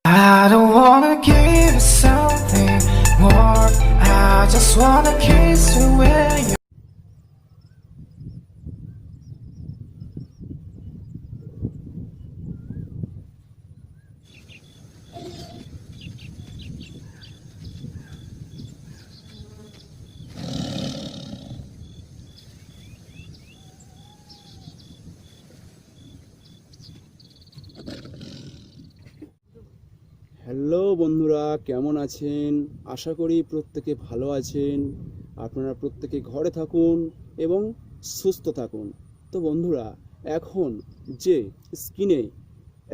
I don't wanna give you something more. I just wanna kiss you where you. Hello বন্ধুরা, কেমন আছেন? আশা করি প্রত্যেকে ভালো আছেন। আপনারা প্রত্যেকে ঘরে থাকুন এবং সুস্থ থাকুন। তো বন্ধুরা, এখন যে স্ক্রিনে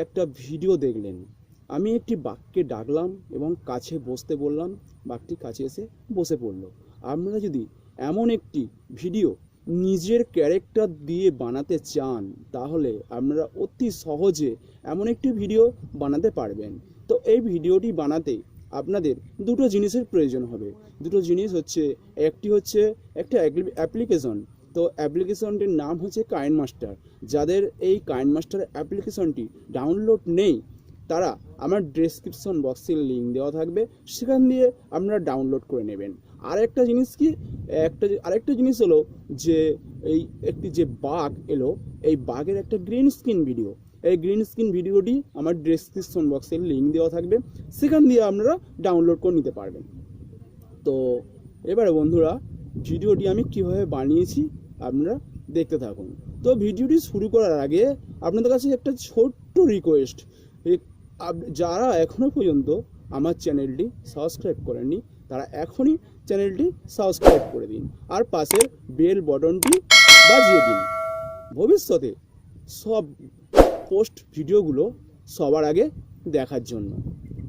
একটা ভিডিও দেখলেন, আমি একটি বাঘকে ডাকলাম এবং কাছে বসতে বললাম, বাঘটি কাছে এসে বসে পড়ল। আপনারা যদি এমন একটি ভিডিও নিজের ক্যারেক্টার দিয়ে বানাতে চান, তাহলে আপনারা অতি সহজে এমন একটি ভিডিও বানাতে পারবেন। তো এই ভিডিওটি বানাতে আপনাদের দুটো জিনিসের প্রয়োজন হবে। দুটো জিনিস হচ্ছে, একটি হচ্ছে একটা অ্যাপ্লিকেশন। তো অ্যাপ্লিকেশনটির নাম হচ্ছে কাইন মাস্টার। যাদের এই কাইন মাস্টার অ্যাপ্লিকেশনটি ডাউনলোড নেই, তারা আমার ডেসক্রিপশন বক্সে লিঙ্ক দেওয়া থাকবে, সেখান দিয়ে আপনারা ডাউনলোড করে নেবেন। আরেকটা জিনিস কি, আরেকটা জিনিস হলো যে এই একটি যে বাঘ এলো, এই বাঘের একটা গ্রিন স্ক্রিন ভিডিও, এই গ্রিন স্ক্রিন ভিডিওটি আমার ডেসক্রিপশন বক্সে লিঙ্ক দেওয়া থাকবে, সেখান দিয়ে আপনারা ডাউনলোড করে নিতে পারবেন। তো এবারে বন্ধুরা, ভিডিওটি আমি কিভাবে বানিয়েছি আপনারা দেখতে থাকুন। তো ভিডিওটি শুরু করার আগে আপনাদের কাছে একটা ছোট্ট রিকোয়েস্ট, যারা এখনও পর্যন্ত আমার চ্যানেলটি সাবস্ক্রাইব করেননি, তারা এখনই চ্যানেলটি সাবস্ক্রাইব করে দিন আর পাশের বেল বটনটি বাজিয়ে দিন, ভবিষ্যতে সব পোস্ট ভিডিওগুলো সবার আগে দেখার জন্য।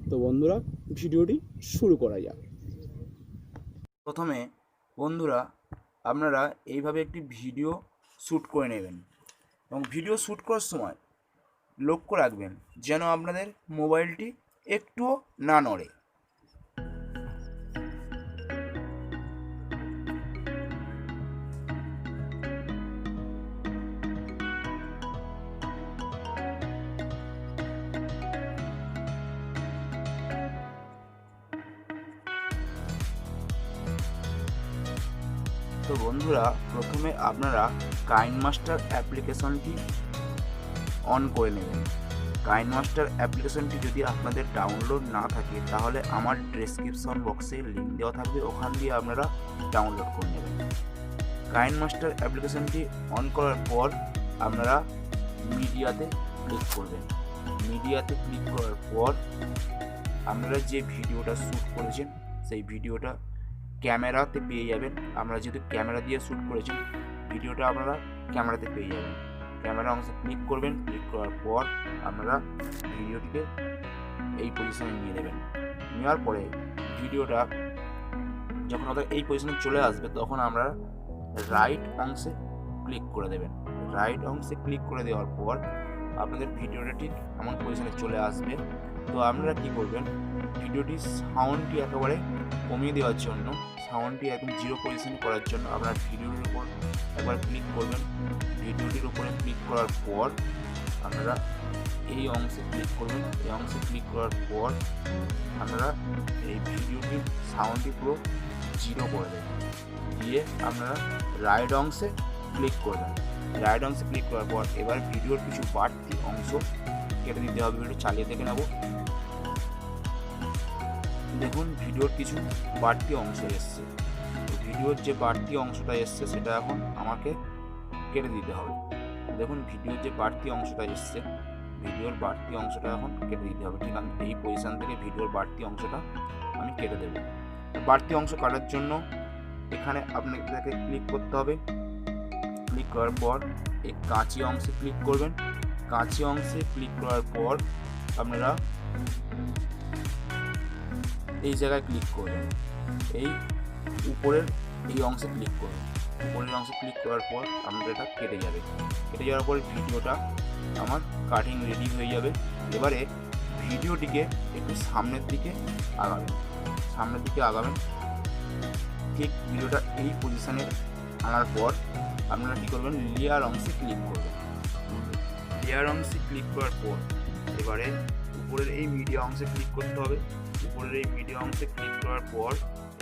তো বন্ধুরা, ভিডিওটি শুরু করা যাক। প্রথমে বন্ধুরা, আপনারা এইভাবে একটি ভিডিও শ্যুট করে নেবেন এবং ভিডিও শ্যুট করার সময় লক্ষ্য রাখবেন যেন আপনাদের মোবাইলটি একটুও না নড়ে। তো বন্ধুরা, প্রথমে আপনারা কাইন মাস্টার অ্যাপ্লিকেশনটি অন করে নেবেন। কাইন মাস্টার অ্যাপ্লিকেশনটি যদি আপনাদের ডাউনলোড না থাকে, তাহলে আমার ডেসক্রিপশন বক্সে লিঙ্ক দেওয়া থাকবে, ওখান দিয়ে আপনারা ডাউনলোড করে নেবেন। কাইন মাস্টার অ্যাপ্লিকেশনটি অন করার পর আপনারা মিডিয়াতে ক্লিক করবেন। মিডিয়াতে ক্লিক করার পর আপনারা যে ভিডিওটা শ্যুট করেছেন সেই ভিডিওটা ক্যামেরাতে পেয়ে যাবেন। আপনারা যেহেতু ক্যামেরা দিয়ে শ্যুট করেছেন, ভিডিওটা আপনারা ক্যামেরাতে পেয়ে যাবেন। ক্যামেরা অংশে ক্লিক করবেন। ক্লিক করার পর আপনারা ভিডিওটিকে এই পজিশনে নিয়ে নেবেন। নেওয়ার পরে ভিডিওটা যখন আমাদের এই পজিশনে চলে আসবে, তখন আমরা রাইট অংশে ক্লিক করে দেবেন। রাইট অংশে ক্লিক করে দেওয়ার পর আপনাদের ভিডিওটা ঠিক এমন পজিশনে চলে আসবে। তো আপনারা কী করবেন, ভিডিওটির সাউন্ডটি একেবারে কমিয়ে দেওয়ার জন্য, সাউন্ডটি একদম জিরো পজিশন করার জন্য আপনার ভিডিওটির উপর একবার ক্লিক করবেন। ভিডিওটির উপরে ক্লিক করার পর আপনারা এই অংশে ক্লিক করবেন। এই অংশে ক্লিক করার পর আপনারা এই ভিডিওটির সাউন্ডটি পুরো জিরো করে দেবেন। দিয়ে আপনারা রাইট অংশে ক্লিক করবেন। রাইট অংশে ক্লিক করার পর এবার ভিডিওর কিছু বাড়তি অংশ কেটে দিতে হবে। ভিডিও চালিয়ে দেখে নেব। দেখুন, ভিডিওর কিছু বাড়তি অংশ এসছে। ভিডিওর যে বাড়তি অংশটা এসছে সেটা এখন আমাকে কেটে দিতে হবে। দেখুন, ভিডিওর যে বাড়তি অংশটা এসছে, ভিডিওর বাড়তি অংশটা এখন কেটে দিতে হবে। ঠিক আছে, এই পজিশন থেকে ভিডিওর বাড়তি অংশটা আমি কেটে দেব। বাড়তি অংশ কাটার জন্য এখানে আপনাদেরকে ক্লিক করতে হবে। ক্লিক করার পর এই কাঁচি অংশে ক্লিক করবেন। কাঁচি অংশে ক্লিক করার পর আপনারা এই জায়গায় ক্লিক করবেন। এই উপরের এই অংশে ক্লিক করবেন। উপরের অংশে ক্লিক করার পর আপনাদের এটা কেটে যাবে। কেটে যাওয়ার পর ভিডিওটা আমার কাটিং রেডি হয়ে যাবে। এবারে ভিডিওটিকে একটু সামনের দিকে আগাবেন। সামনের দিকে আগাবেন। ঠিক ভিডিওটা এই পজিশনে আনার পর আপনারা কী করবেন, লেয়ার অংশে ক্লিক করবেন। লেয়ার অংশে ক্লিক করার পর এবারে উপরের এই মিডিয়া অংশে ক্লিক করতে হবে। উপরের এই মিডিয়া অংশে ক্লিক করার পর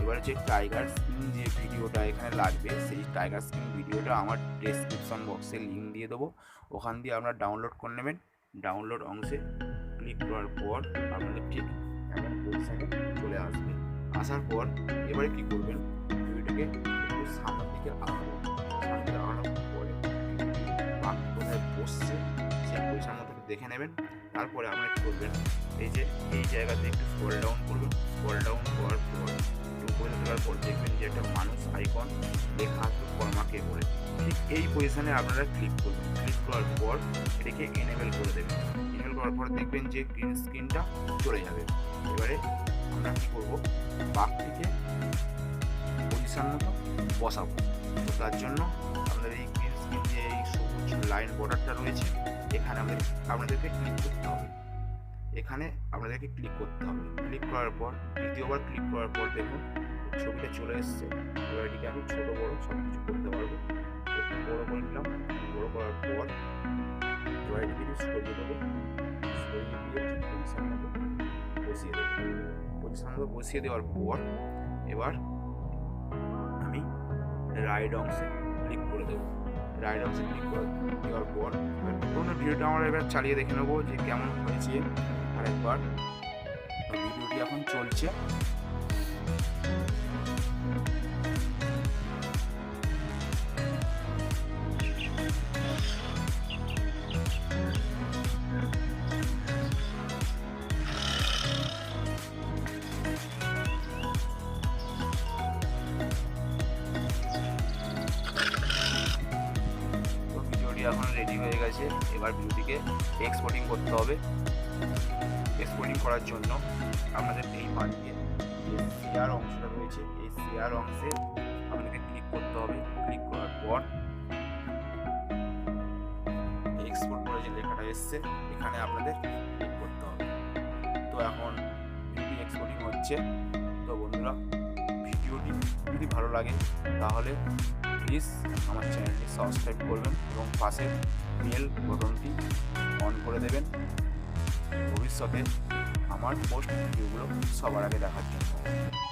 এবারে যে টাইগার স্কিন যে ভিডিওটা এখানে লাগবে, সেই টাইগার স্কিন ভিডিওটা আমার ডেসক্রিপশন বক্সে লিঙ্ক দিয়ে দেবো, ওখান দিয়ে আপনারা ডাউনলোড করে নেবেন। ডাউনলোড অংশে ক্লিক করার পর আপনাদের ঠিক এমন পজিশনে চলে আসবে। আসার পর এবারে কী করবেন, ভিডিওটাকে একটু সামনের দিকে আগাবেন। সামনের দিকে আগানোর পরে বাকি কোথায় বসছে সেই পজিশন মতো দেখে নেবেন। তারপরে আপনারা কী করবেন, এই যে এই জায়গাতে একটু স্ক্রল ডাউন করবেন। স্ক্রল ডাউন করার পর উপরে তোলার পর দেখবেন যে একটা মানুষ আইকন লেখা আসবে কর্মাকে বলে, ঠিক এই পজিশনে আপনারা ক্লিক করবেন। ক্লিক করার পর এটাকে এনেবেল করে দেবেন। এনেবেল করার পর দেখবেন যে গ্রিন স্ক্রিনটা চলে যাবে। এবারে আমরা কী করবো, বাঘটিকে পজিশন মতো বসাবো। তো তার জন্য আপনাদের এই গ্রিন স্ক্রিন যে এই সবুজ লাইন বর্ডারটা রয়েছে, এখানে আপনাদেরকে ক্লিক করতে হবে। এখানে আপনাদেরকে ক্লিক করতে হবে। ক্লিক করার পর দ্বিতীয়বার ক্লিক করার পর দেখুন ছবিটা চলে এসছে। এবার এটিকে আমি ছোটো বড়ো সব কিছু করতে পারবো। একটু বড়ো করে নিলাম। বড়ো করার পর এবার এটিকে সরিয়ে দেবো। সরিয়ে দিয়ে ঠিক পজিশন মতো বসিয়ে দেবো। পজিশন মতো বসিয়ে দেওয়ার পর এবার আমি রাইট অংশে ক্লিক করে দেবো। রাইট অংশে ক্লিক করে দেওয়ার পর পুরোনো ভিডিওটা আমরা এবার চালিয়ে দেখে নেবো যে কেমন হয়েছে আরেকবার। ভিডিওটি এখন চলছে। এখন রেডি হয়ে গেছে। এবার ভিডিওটিকে এক্সপোর্টিং করতে হবে। এক্সপোর্টিং করার জন্য আমাদের এই পাশে যে শেয়ার অংশটা রয়েছে, এই শেয়ার অংশে আপনাদেরকে ক্লিক করতে হবে। ক্লিক করার পর এক্সপোর্ট করে যে লেখাটা এসছে এখানে আপনাদের ক্লিক করতে হবে। তো এখন ভিডিওটি এক্সপোর্টিং হচ্ছে। তো বন্ধুরা, ভিডিওটি যদি ভালো লাগে তাহলে প্লিজ আমার চ্যানেলটি সাবস্ক্রাইব করবেন এবং পাশের বেল বটনটি অন করে দেবেন ভবিষ্যতে আমার পোস্ট ভিডিওগুলো সবার আগে দেখার জন্য।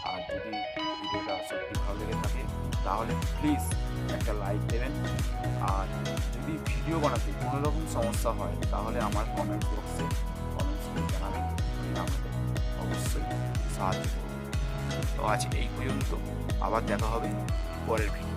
আর যদি ভিডিওটা সত্যি ভালো লেগে থাকে তাহলে প্লিজ একটা লাইক দেবেন। আর যদি ভিডিও বানাতে কোনো রকম সমস্যা হয় তাহলে আমার কমেন্ট বক্সে কমেন্টস করে জানাবেন, আমাদের অবশ্যই সাহায্য করব। তো আজ এই পর্যন্ত, আবার দেখা হবে পরের ভিডিও।